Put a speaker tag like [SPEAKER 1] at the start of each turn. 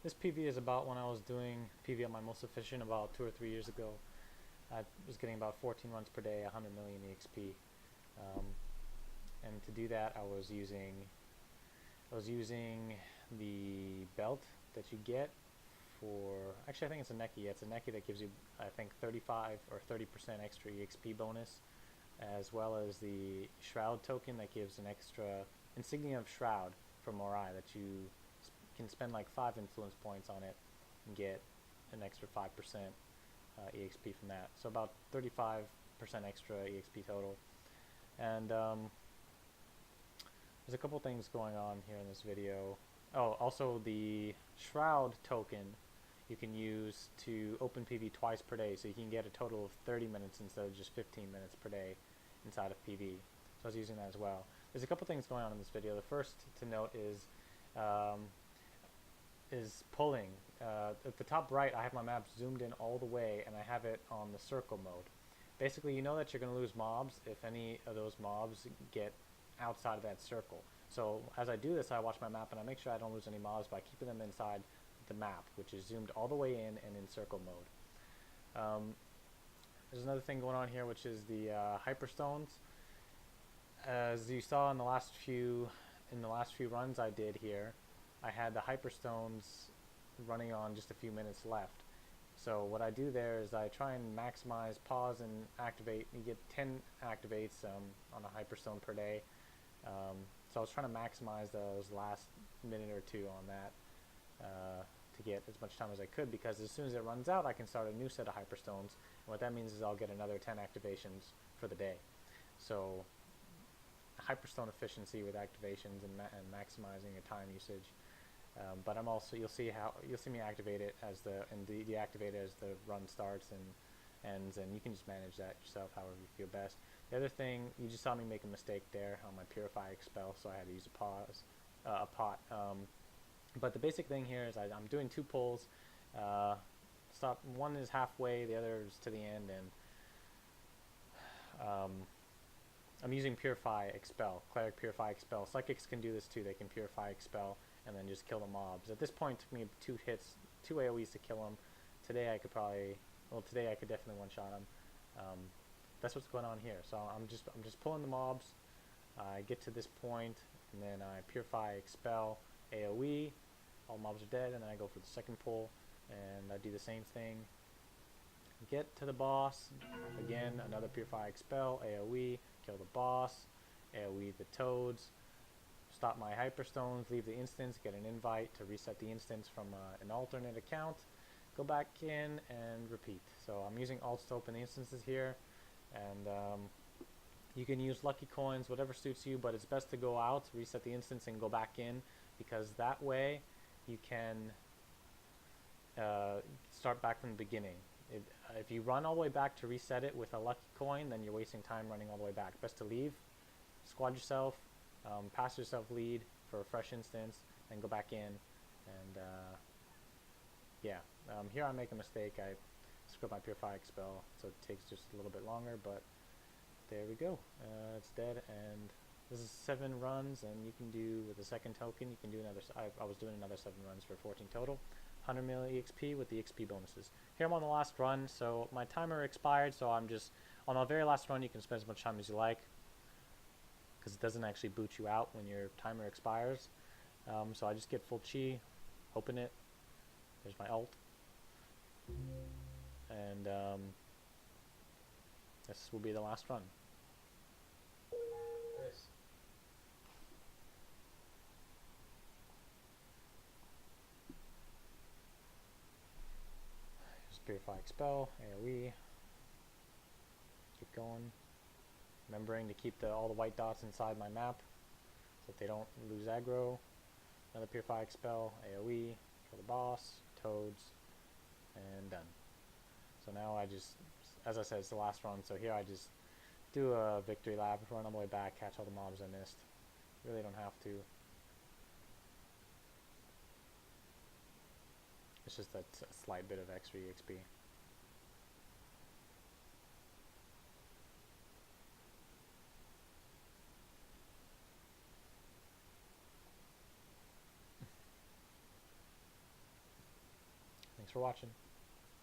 [SPEAKER 1] This PV is about when I was doing PV at my most efficient about 2 or 3 years ago. I was getting about 14 runs per day, 100 million EXP. Um, and to do that, I was using the belt that you get for, actually I think it's a Neki. Yeah, it's a Neki that gives you, I think, 35 or 30% extra EXP bonus, as well as the Shroud token that gives an extra insignia of Shroud for Morai that you can spend like 5 influence points on it and get an extra 5% EXP from that. So about 35% extra EXP total. And there's a couple things going on here in this video. Oh, also the Shroud token you can use to open PV twice per day, so you can get a total of 30 minutes instead of just 15 minutes per day inside of PV. So I was using that as well. There's a couple things going on in this video. The first to note is pulling. At the top right, I have my map zoomed in all the way, and I have it on the circle mode. Basically, you know that you're going to lose mobs if any of those mobs get outside of that circle. So as I do this, I watch my map and I make sure I don't lose any mobs by keeping them inside the map, which is zoomed all the way in and in circle mode. There's another thing going on here, which is the hyperstones. As you saw in the last few runs I did here, I had the hyperstones running on just a few minutes left. So what I do there is I try and maximize pause and activate. You get 10 activates on a hyperstone per day. So I was trying to maximize those last minute or two on that to get as much time as I could, because as soon as it runs out, I can start a new set of hyperstones. And what that means is I'll get another 10 activations for the day. So hyperstone efficiency with activations and maximizing your time usage. But I'm also, you'll see me activate it as deactivate it as the run starts and ends, and you can just manage that yourself however you feel best. The other thing, you just saw me make a mistake there on my Purify Expel, so I had to use a pot. But the basic thing here is I'm doing 2 pulls. One is halfway, the other is to the end, and I'm using Purify Expel, Cleric Purify Expel. Psychics can do this too. They can Purify Expel and then just kill the mobs. At this point, it took me 2 hits, 2 AoEs to kill them. Today I could definitely one-shot them. That's what's going on here. So I'm just pulling the mobs. I get to this point, and then I Purify Expel AoE. All mobs are dead, and then I go for the second pull, and I do the same thing. Get to the boss. Again, another Purify Expel AoE. Kill the boss. AoE the toads. Stop my hyperstones, leave the instance, get an invite to reset the instance from an alternate account, go back in and repeat. So I'm using alts to open the instances here, and you can use lucky coins, whatever suits you, but it's best to go out, reset the instance, and go back in, because that way you can start back from the beginning. If you run all the way back to reset it with a lucky coin, then you're wasting time running all the way back. Best to leave, squad yourself, pass yourself lead for a fresh instance, and go back in. And yeah, here I make a mistake. I screw up my Purify Expel, so it takes just a little bit longer, but there we go. It's dead, and this is 7 runs, and you can do, with the second token, you can do another, I was doing another 7 runs for 14 total. 100 million EXP with the XP bonuses. Here I'm on the last run, so my timer expired, so I'm just, on the very last run you can spend as much time as you like, because it doesn't actually boot you out when your timer expires. So I just get full chi, open it, there's my ult, and this will be the last run.
[SPEAKER 2] Nice.
[SPEAKER 1] Just Purify Expel, AoE, keep going. Remembering to keep all the white dots inside my map so that they don't lose aggro. Another Purify Expel, AoE, kill the boss, toads, and done. So now I just, as I said, it's the last run, so here I just do a victory lap, run all the way back, catch all the mobs I missed. Really don't have to. It's just a slight bit of extra EXP. Thanks for watching.